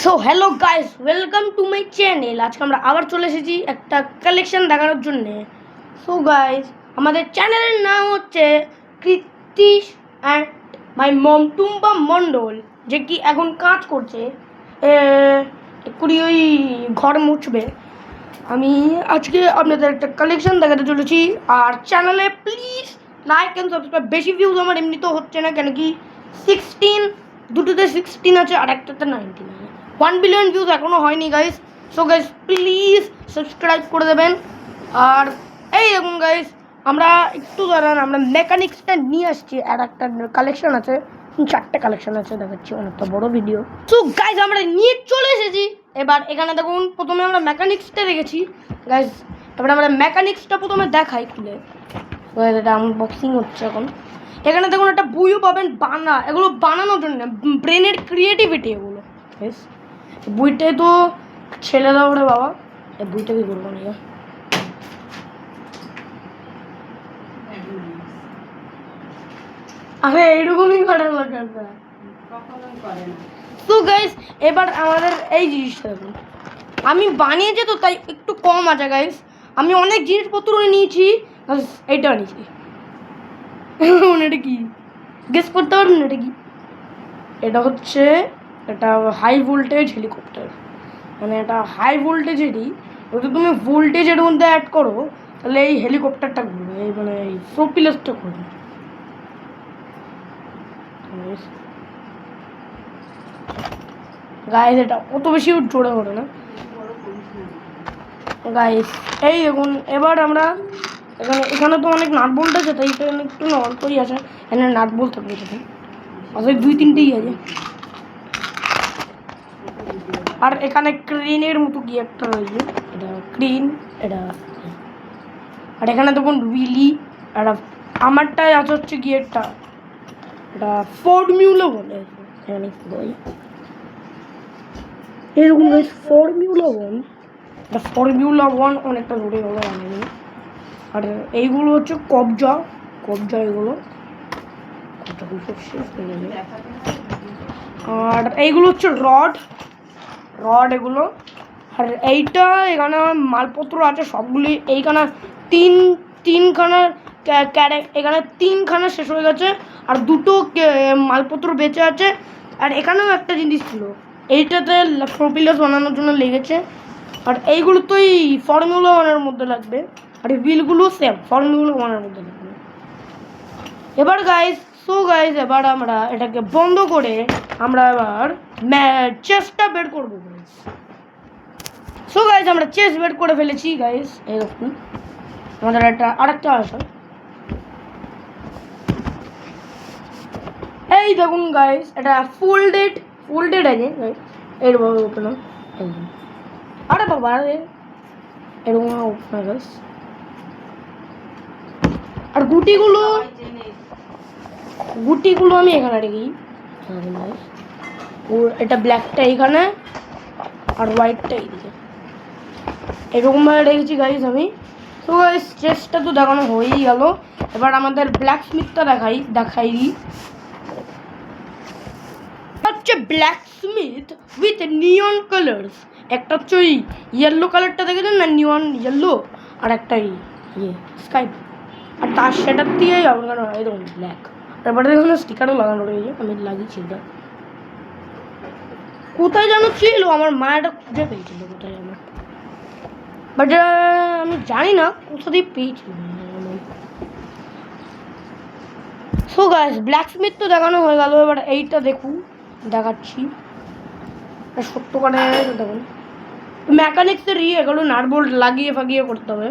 So hello guys, welcome to my channel. আজকে আমরা আবার চলে এসেছি একটা কালেকশন দেখানোর জন্যে। সো গাইস, আমাদের চ্যানেলের নাম হচ্ছে কৃতিশ অ্যান্ড মাই মম টুম্বা মণ্ডল, যে কি এখন কাজ করছে, এক্ষুনি ওই ঘর মুছবে। আমি আজকে আপনাদের একটা কালেকশন দেখাতে চলেছি। আর চ্যানেলে প্লিজ লাইক অ্যান্ড সাবস্ক্রাইব। বেশি ভিউজ আমার এমনিতেও হচ্ছে না, কেন কি 16, দুটোতে 16 আছে আর একটাতে 19 আছে। 1 বিলিয়ন ভিউজ এখনও হয়নি guys. So guys please subscribe করে দেবেন। আর এই দেখুন গাইস, আমরা একটু দাঁড়ান, আমরা মেকানিক্সটা নিয়ে আসছি। আর একটা কালেকশন আছে, 4টে কালেকশন আছে, দেখাচ্ছি, অনেকটা বড় ভিডিও। সো গাইস, আমরা নিয়ে চলে এসেছি। এবার এখানে দেখুন, প্রথমে আমরা মেকানিক্সটা রেখেছি গাইস। এবার আমরা মেকানিক্সটা প্রথমে দেখাই খুলে। এটা আনবক্সিং হচ্ছে এখন। এখানে দেখুন একটা বইও পাবেন এগুলো বানানোর জন্য, ব্রেনের ক্রিয়েটিভিটি এগুলো। বেশ, বইটাই তো ছেলে দাও রে বাবা, এই বইটা কি করবো না? আরে এইরকমই করে লাগে। তো গাইস, এবার আমাদের এই জিনিসটা দেখুন, আমি বানিয়েছি তো তাই একটু কম আছে গাইস। আমি অনেক জিনিসপত্র নিয়েছি, এইটা নিয়েছি। এটা কি গেস করতে পারবেন এটা কি? এটা হচ্ছে এটা হাই ভোল্টেজ হেলিকপ্টার। মানে এটা হাই ভোল্টেজেরই, যদি তুমি ভোল্টেজের মধ্যে অ্যাড করো তাহলে এই হেলিকপ্টারটা ঘুরবে, এই মানে এই প্রোপিলাসটা ঘুরবে। গাইস, এটা অত বেশি জোরে করে না গাইস। এই দেখুন, এবার আমরা এখানে তো অনেক নাট বোল্ট আছে, তাই এখানে একটু অল্পই আছে। এখানে নাট বোল্ট থাকবে সেখানে আসলে 2-3টেই আছে। আর এখানে ক্রেনের মতো কি একটা রয়েছে, এটা ক্রেন এটা। আর এখানে দেখুন হুইলি। আর আমারটাই আছে হচ্ছে কি একটা, এটা ফর্মিউলা বলে। এরকম ফর্মিউলা 1 অনেকটা দূরে হলো বানানো। আর এইগুলো হচ্ছে কবজা এগুলো। আর এইগুলো হচ্ছে রড এগুলো। আর এইটা এখানে মালপত্র আছে সবগুলি। এইখানে তিনখানার এখানে 3খানা শেষ হয়ে গেছে, আর 2টো মালপত্র বেঁচে আছে। আর এখানেও একটা জিনিস ছিল, এইটাতে প্রোপিলাস বানানোর জন্য লেগেছে। আর এইগুলো তো এই ফর্মুলা 1-এর মধ্যে লাগবে। আর এই বিলগুলো সেম ফর্মুলা 1-এর মধ্যে লাগবে। এবার গাইস, এবার আমরা এটাকে বন্ধ করে আমরা এবার চেস্টটা বের করবো গাইস। সো গাইস, আমরা চেস্ট বের করে ফেলেছি গাইস। এরকম আমাদের আরেকটা আসা। এই দেখুন গাইস, এটা ফোল্ডেড আছে গাইস। এরকম ওপেন, আরে বাবা এরকম ওপেন গাইস। আর গুটিগুলো আমি এখানে রেখেছি। এটা ব্ল্যাকটা এইখানে আর হোয়াইটটা এইদিকে, এরকমভাবে রেখেছি গাইস আমি। তো গাইস, চেস্টটা তো দেখানো হয়েই গেল। এবার আমাদের ব্ল্যাক স্মিথটা দেখাই হচ্ছে black Smith with neon colours. একটা হচ্ছে ওই ইয়েলো কালারটা দেখেছেন না, নিয়ন ইয়েলো। আর একটা স্কাই, আর তার সেটার দিয়েই আপনার এরকম ব্ল্যাক। তারপরে দেখুন স্টিকারও লাগানো রয়েছে, আমি লাগিয়েছি। এটা কোথায় যেন ছিল, আমার মা এটা খুঁজে পেয়েছিল কোথায় আমার, বাট আমি জানি না কোথা দিয়ে পেয়েছিল। সো গাইস, ব্ল্যাক স্মিথ তো দেখানো হয়ে গেল। এবার এইটা দেখাচ্ছি সত্যকারে। দেখুন মেকানিক্সের এগুলো নাট বোল্ট লাগিয়ে করতে হবে।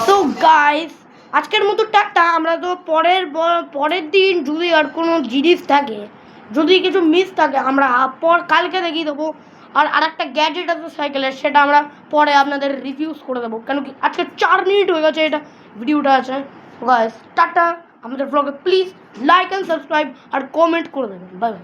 তো গাইস, আজকের মতো টাটা। আমরা তো পরের দিন যদি আর কোনো জিনিস থাকে, যদি কিছু মিস থাকে, আমরা কালকে দেখিয়ে দেবো। আর আরেকটা গ্যাজেট আছে সাইকেলের, সেটা আমরা পরে আপনাদের রিভিউজ করে দেবো, কেন কি আজকে 4 মিনিট হয়ে গেছে এটা ভিডিওটা আছে। গাইস টাটা। আমাদের ব্লগে প্লিজ লাইক অ্যান্ড সাবস্ক্রাইব আর কমেন্ট করে দেবেন। Bye by.